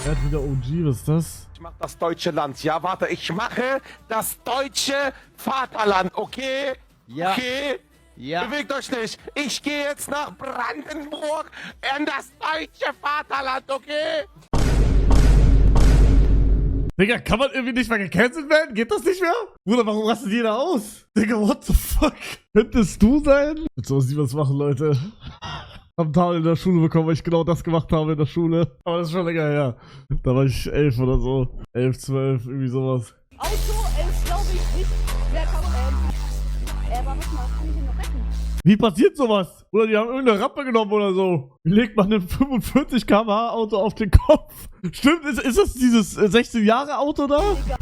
Er hat wieder OG, was ist das? Ich mach das deutsche Land. Ja, warte, ich mache das deutsche Vaterland, okay? Ja. Okay? Ja. Bewegt euch nicht. Ich gehe jetzt nach Brandenburg in das deutsche Vaterland, okay? Digga, kann man irgendwie nicht mehr gecancelt werden? Geht das nicht mehr? Bruder, warum rastet jeder aus? Digga, what the fuck? Könntest du sein? Mit sowas nie was machen, Leute. Am Tag in der Schule bekommen, weil ich genau das gemacht habe in der Schule. Aber das ist schon länger her. Da war ich 11 oder so. 11, 12, irgendwie sowas. Auto ist, glaube ich, nicht. Wer kann, aber was mal, kann ich ihn noch retten? Wie passiert sowas? Oder die haben irgendeine Rappe genommen oder so. Wie legt man ein 45 km/h Auto auf den Kopf? Stimmt, ist das dieses 16 Jahre Auto da? Ja,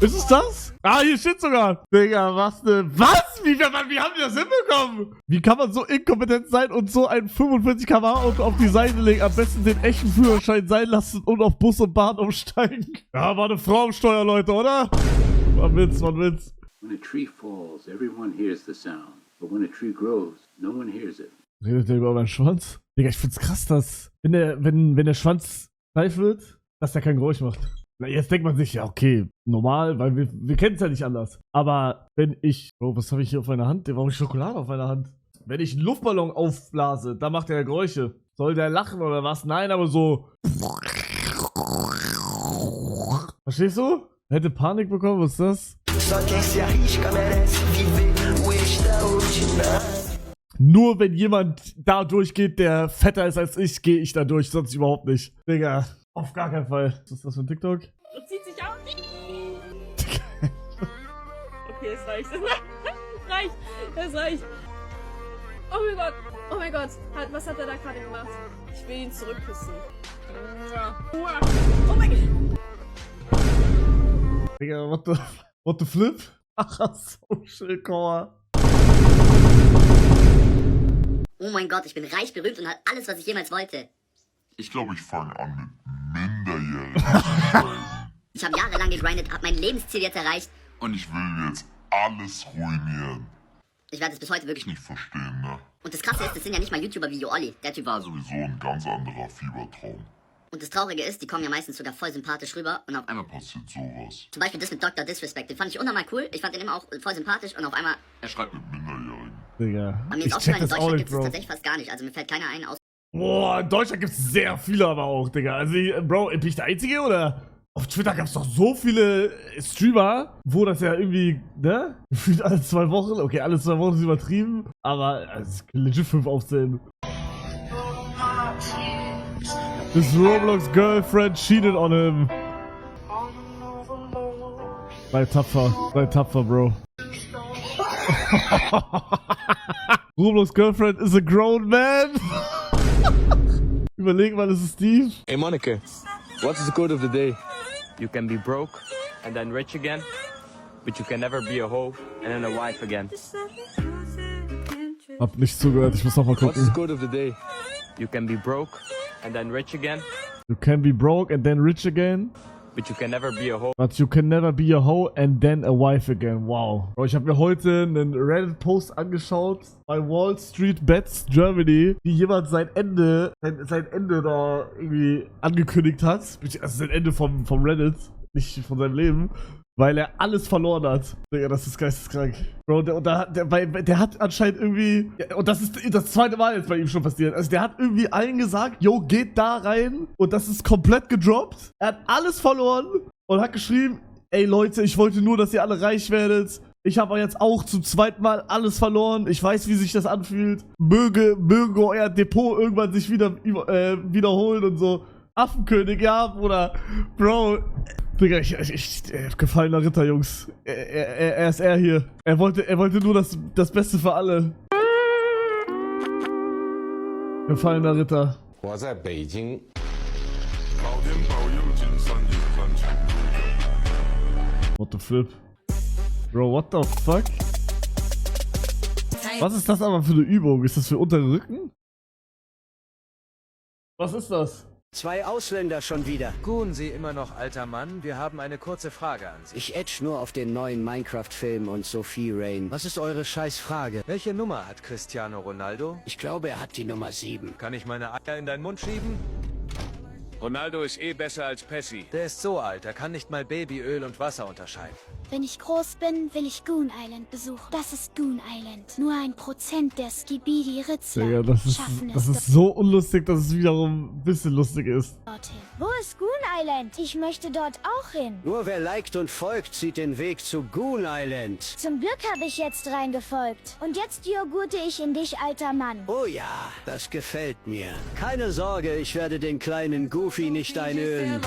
Ist es das? Ah, hier steht sogar. Digga, was ne? Was? Wie haben die das hinbekommen? Wie kann man so inkompetent sein und so ein 45 km/h Auto auf die Seite legen? Am besten den echten Führerschein sein lassen und auf Bus und Bahn umsteigen. Ja, war eine Frau am Steuer, Leute, oder? War Witz, war Witz. When a tree falls, everyone hears the sound. But when a tree grows, no one hears it. Redet der über meinen Schwanz? Digga, ich find's krass, dass, wenn der Schwanz steif wird, dass der kein Geräusch macht. Na, jetzt denkt man sich, ja, okay, normal, weil wir kennen es ja nicht anders. Aber wenn ich, oh, was habe ich hier auf meiner Hand? Warum habe ich Schokolade auf meiner Hand? Wenn ich einen Luftballon aufblase, dann macht der ja Geräusche. Soll der lachen oder was? Nein, aber so. Verstehst du? Hätte Panik bekommen, was ist das? Nur wenn jemand da durchgeht, der fetter ist als ich, gehe ich da durch, sonst überhaupt nicht. Digga, auf gar keinen Fall. Was ist das für ein TikTok? Das zieht sich aus. Okay, es reicht. Es reicht. Oh mein Gott. Oh mein Gott. Was hat er da gerade gemacht? Ich will ihn zurückküssen. Oh mein Gott. Digga, what the flip? Ach, Social Core. Oh mein Gott, ich bin reich, berühmt und habe alles, was ich jemals wollte. Ich glaube, ich fange an mit Minderjährigen zu schreiben. Ich habe jahrelang gegrindet, habe mein Lebensziel jetzt erreicht. Und ich will jetzt alles ruinieren. Ich werde es bis heute wirklich Nicht verstehen, ne? Und das Krasse ist, das sind ja nicht mal YouTuber wie Olli. Der Typ war Sowieso ein ganz anderer Fiebertraum. Und das Traurige ist, die kommen ja meistens sogar voll sympathisch rüber und auf einmal Da passiert sowas. zum Beispiel das mit Dr. Disrespect, den fand ich unnormal cool. Ich fand den immer auch voll sympathisch und auf einmal, Er schreibt mit Minderjährigen. Digga, aber mir ich ist check aufgefallen, in das auch Deutschland nicht, gibt es Bro. tatsächlich fast gar nicht. Also mir fällt keiner ein, aus. Boah, in Deutschland gibt's sehr viele aber auch, Digga. Also, Bro, bin ich der Einzige oder? Auf Twitter gab's doch so viele Streamer, wo das ja irgendwie, ne? Gefühlt alle 2 Wochen. Okay, alle 2 Wochen ist übertrieben. Aber es legit 5 aufzählen. His Roblox girlfriend cheated on him. Sei tapfer, Bro. Roblox girlfriend is a grown man. Überleg mal, ist es Steve? Hey Monica, what is the code of the day? You can be broke and then rich again, but you can never be a hoe and then a wife again. Hab nicht zugehört, ich muss noch mal What is the gucken. code of the day? You can be broke and then rich again, You can be broke and then rich again, but you can never be a hoe. but you can never be a hoe and then a wife again. Wow. Bro, ich habe mir heute einen Reddit-Post angeschaut bei Wall Street Bets Germany, wie jemand sein Ende da irgendwie angekündigt hat. Also sein Ende vom Reddit, nicht von seinem Leben. Weil er alles verloren hat. Digga, das ist geisteskrank. Bro, der hat anscheinend irgendwie... Ja, und das ist das zweite Mal jetzt bei ihm schon passiert. Also der hat irgendwie allen gesagt, yo, geht da rein. Und das ist komplett gedroppt. Er hat alles verloren und hat geschrieben, ey Leute, ich wollte nur, dass ihr alle reich werdet. Ich habe jetzt auch zum zweiten Mal alles verloren. Ich weiß, wie sich das anfühlt. Möge euer Depot irgendwann sich wiederholen und so. Affenkönig, ja, Bruder. Bro... Digga, gefallener Ritter, Jungs. Er ist er hier. Er wollte nur das Beste für alle. Gefallener Ritter. What the flip? Bro, what the fuck? Was ist das aber für eine Übung? Ist das für unteren Rücken? Was ist das? 2 Ausländer schon wieder. Gun, Sie immer noch, alter Mann. Wir haben eine kurze Frage an Sie. Ich ätsch nur auf den neuen Minecraft-Film und Sophie Rain. Was ist eure Scheißfrage? Welche Nummer hat Cristiano Ronaldo? Ich glaube, er hat die Nummer 7. Kann ich meine Eier in deinen Mund schieben? Ronaldo ist eh besser als Pessi. Der ist so alt, er kann nicht mal Babyöl und Wasser unterscheiden. Wenn ich groß bin, will ich Goon Island besuchen. Das ist Goon Island. Nur 1% der Skibidi-Ritzler Digga, das ist so unlustig, dass es wiederum ein bisschen lustig ist. dorthin. Wo ist Goon Island? Ich möchte dort auch hin. Nur wer liked und folgt, zieht den Weg zu Goon Island. Zum Glück habe ich jetzt reingefolgt. Und jetzt joghurte ich in dich, alter Mann. Oh ja, das gefällt mir. Keine Sorge, ich werde den kleinen Goofy nicht einölen.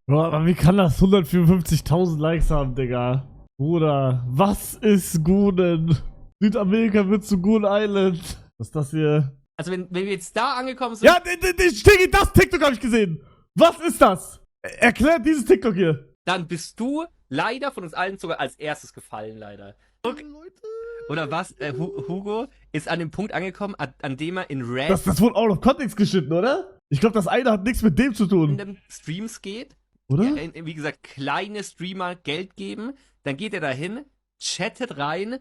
Boah, aber wie kann das 154.000 Likes haben, Digga? Bruder, was ist Goonen? Südamerika wird zu Goon Island. Was ist das hier? Also wenn wir jetzt da angekommen sind... Ja, Stiggy, das TikTok habe ich gesehen. Was ist das? Erklärt dieses TikTok hier. Dann bist du leider von uns allen sogar als erstes gefallen, leider. Oder was? Hugo ist an dem Punkt angekommen, an dem er in Red... Das wurde out of context geschnitten, oder? Ich glaube, das eine hat nichts mit dem zu tun. in den Streams geht. Oder? Ja, wie gesagt, kleine Streamer Geld geben. Dann geht er dahin, chattet rein.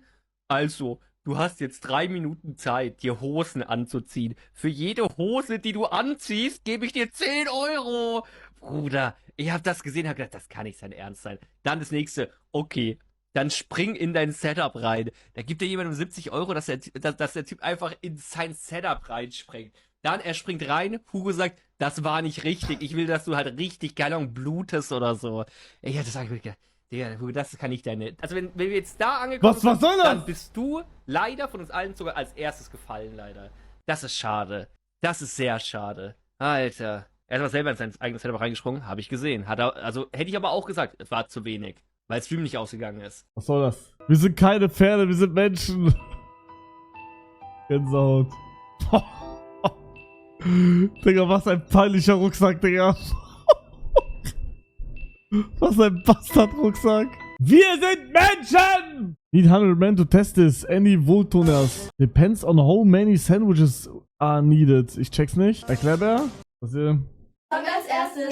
Also, du hast jetzt 3 Minuten Zeit, dir Hosen anzuziehen. Für jede Hose, die du anziehst, gebe ich dir 10 Euro. Bruder, ich habe das gesehen, habe gedacht, das kann nicht sein Ernst sein. Dann das nächste, okay, dann spring in dein Setup rein. Da gibt dir jemandem 70 Euro, dass der Typ einfach in sein Setup reinspringt. Dann er springt rein, Hugo sagt, das war nicht richtig. Ich will, dass du halt richtig, keine Ahnung, blutest oder so. Ich hätte gesagt, Digga, Hugo, das kann nicht deine... Also wenn wir jetzt da angekommen sind, was soll das? dann bist du leider von uns allen sogar als erstes gefallen, leider. Das ist schade. Das ist sehr schade. Alter. Er ist aber selber in sein eigenes Setup reingesprungen, habe ich gesehen. Also hätte ich aber auch gesagt, es war zu wenig. Weil Stream nicht ausgegangen ist. Was soll das? Wir sind keine Pferde, wir sind Menschen. Gänsehaut. Digga, was ein peinlicher Rucksack, Digga. Was ein Bastard-Rucksack. Wir sind Menschen! Need 100 men to test this. Any Wohltoners. Depends on how many sandwiches are needed. Ich check's nicht. Erklärbar? Was hier? Und als erstes.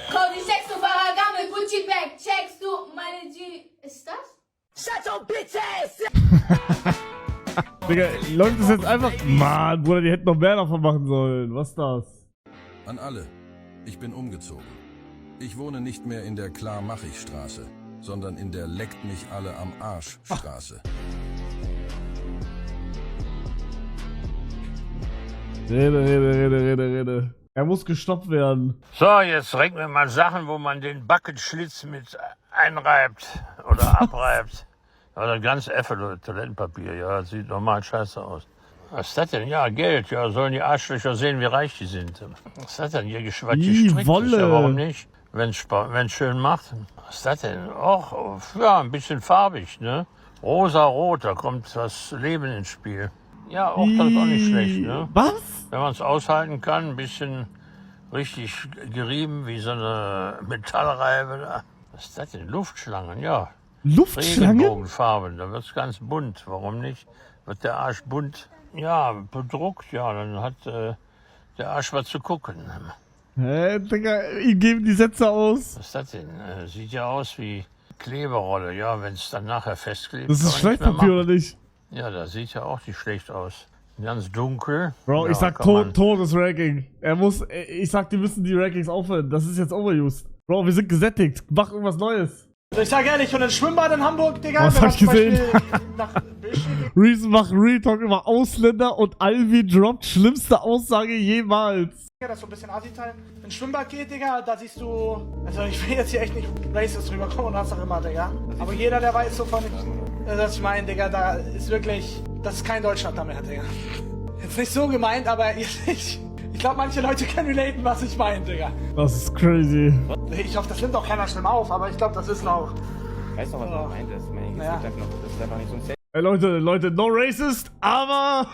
Cody, checkst du Faragame, Gucci Bag, checkst du meine G... Ist das? Shut your bitch ass! Digga, läuft das jetzt einfach... Mann, Bruder, die hätten noch mehr davon machen sollen. Was ist das? An alle. Ich bin umgezogen. Ich wohne nicht mehr in der Klar-Mach-ich-Straße, sondern in der Leckt-mich-alle-am-Arsch-Straße. Rede. Er muss gestoppt werden. So, jetzt renken wir mal Sachen, wo man den Backenschlitz mit einreibt oder abreibt. Oder ganz Effe Toilettenpapier, ja, das sieht normal scheiße aus. Was ist das denn? Ja, Geld, ja, sollen die Arschlöcher sehen, wie reich die sind. Was ist das denn hier, gestrickt? Wolle. Ja, warum nicht? Wenn es schön macht. Was ist das denn? Och, ja, ein bisschen farbig, ne? Rosa-rot, da kommt das Leben ins Spiel. Ja, auch das ist auch nicht schlecht, ne? Was? Wenn man es aushalten kann, ein bisschen richtig gerieben, wie so eine Metallreibe da. Was ist das denn? Luftschlangen, ja. Luftschlangen? Regenbogenfarben, da wird es ganz bunt. Warum nicht? Wird der Arsch bunt? Ja, bedruckt, ja, dann hat der Arsch was zu gucken. Hä, Digga, ihm geben die Sätze aus. Was ist das denn? Sieht ja aus wie Kleberolle, ja, wenn es dann nachher festklebt. Das ist Schlechtpapier, oder nicht? Ja, das sieht ja auch nicht schlecht aus. Ganz dunkel. Bro, ja, ich sag Todesranking. Ich sag, die müssen die Rankings aufhören. Das ist jetzt overused. Bro, wir sind gesättigt. Mach irgendwas Neues. Also ich sag ehrlich, von den Schwimmbad in Hamburg, Digga, was hab ich gesehen? Reason macht Real Talk über Ausländer und Alvi droppt schlimmste Aussage jemals. Das ist so ein bisschen Assi-Teil. Wenn ein Schwimmbad geht, Digga, da siehst du... Also ich will jetzt hier echt nicht racist rüberkommen und das auch immer, Digga. Aber jeder, der weiß so von... Was ich meine, Digga, da ist wirklich... Das ist kein Deutschland da mehr, Digga. Jetzt nicht so gemeint, aber ich glaube, manche Leute können relaten, was ich meine, Digga. Das ist crazy. Ich hoffe, das nimmt auch keiner schlimm auf, aber ich glaube, das ist auch... Weißt du, was man meint? Das ist einfach nicht so ein Safe Ey, Leute, no racist, aber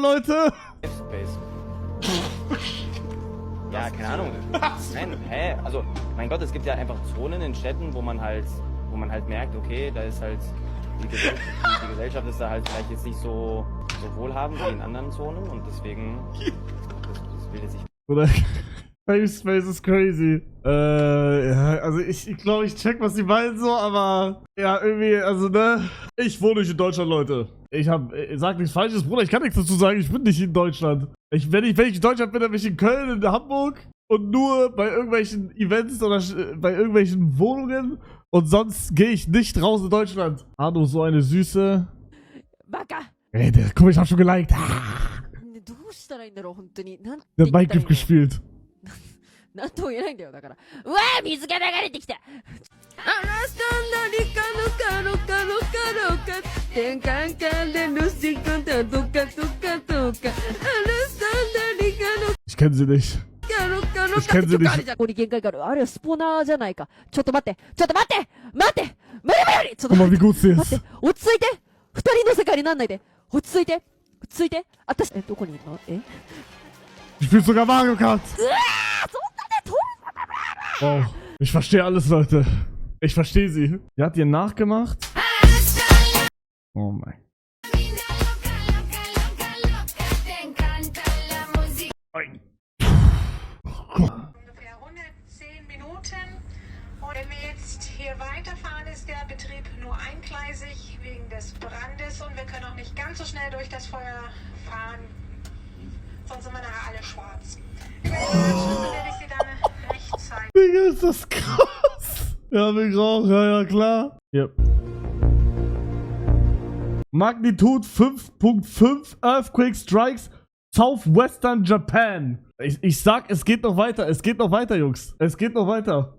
Leute... Space. Ja, keine Ahnung. Nein, also, mein Gott, es gibt ja einfach Zonen in Städten, wo man halt merkt, okay, da ist halt, die Gesellschaft ist da halt vielleicht jetzt nicht so wohlhabend wie in anderen Zonen und deswegen, das will jetzt nicht... Oder, Space ist crazy. Ja, also ich glaube, ich check, was sie meinen so, aber ja, irgendwie, also ne, ich wohne nicht in Deutschland, Leute. Sag nichts Falsches, Bruder, ich kann nichts dazu sagen, ich bin nicht in Deutschland. Wenn ich in Deutschland bin, dann bin ich in Köln, in Hamburg und nur bei irgendwelchen Events oder bei irgendwelchen Wohnungen und sonst gehe ich nicht raus in Deutschland. Arno, so eine Süße. Baka! Ey, guck mal, ich hab schon geliked. Der hat Minecraft gespielt. なんとも言えないんだよだからうわー水が流れてきたあらさんなりかのかのかのかのかてんかんかんでるしこんだとかとかとかあらさんなりかの Ich kenne sie nicht. Ich kenne sie nicht. ここに限界があるあれはスポナーじゃないかちょっと待ってちょっと待って待って無理無理ちょっと Guck mal, wie gut sie 待っ ist. て落ち着いて二人の世界になんないで落ち着いて落ち着いて私どこにいるのえ Ich spiele sogar Mario Kart. Wow. Ich verstehe alles, Leute. Ich verstehe sie. Die hat ihr nachgemacht. Oh mein. Ungefähr 110 Minuten. Und wenn wir jetzt hier weiterfahren, ist der Betrieb nur eingleisig wegen des Brandes und wir können auch nicht ganz so schnell durch das Feuer fahren. Sonst sind wir nachher alle schwarz. Über die Anschlüsse werde ich sie dann rechtzeitig. Digga, ist das krass. Ja, wir auch. Ja, klar. Yep. Magnitude 5.5 Earthquake Strikes Southwestern Japan. Ich sag, es geht noch weiter. Es geht noch weiter, Jungs. Es geht noch weiter.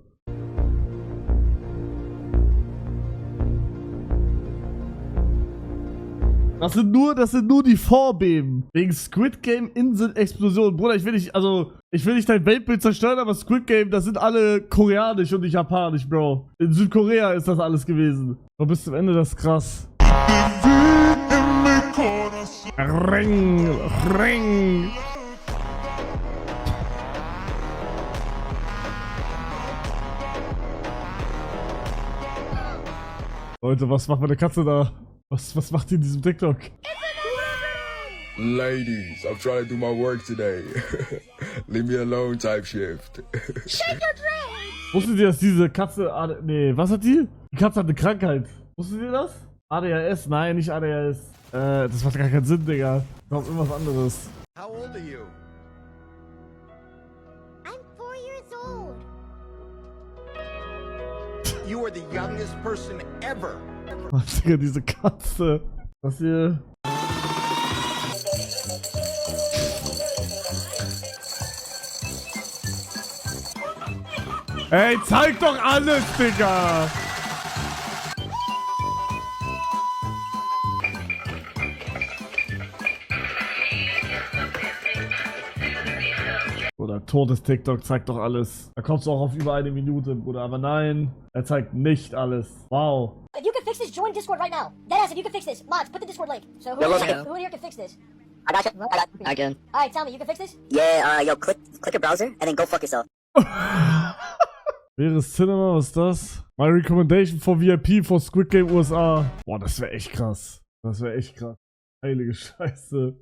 Das sind nur die Vorbeben. Wegen Squid Game Inselexplosion. Bruder, ich will nicht dein Weltbild zerstören, aber Squid Game, das sind alle koreanisch und nicht japanisch, Bro. In Südkorea ist das alles gewesen. Aber bis zum Ende, das ist krass. Ring, ring. Leute, was macht meine Katze da? Was macht die in diesem TikTok? Ladies, I'm trying to do my work today. Leave me alone type shift. Shake your dress! Wusstet ihr, dass diese Katze... Nee, was hat die? Die Katze hat eine Krankheit. Wusstet ihr das? ADHS? Nein, nicht ADHS. Das macht gar keinen Sinn, Digga. Ich glaub, irgendwas anderes. How old are you? I'm 4 years old. You are the youngest person ever. Was, Digga, diese Katze. Was hier... Ey, zeig doch alles, Digga! Oder totes TikTok zeigt doch alles. Da kommst du auch auf über 1 Minute, Bruder. Aber nein, er zeigt nicht alles. Wow. If you can fix this, join Discord right now. Deadass, if you can fix this. Mods, put the Discord link. So who here can fix this? I got you. I can. Alright, tell me, you can fix this? Yeah, yo, click your browser and then go fuck yourself. Wäre Cinema, was ist das? My recommendation for VIP for Squid Game USA. Boah, das wäre echt krass. Das wäre echt krass. Heilige Scheiße.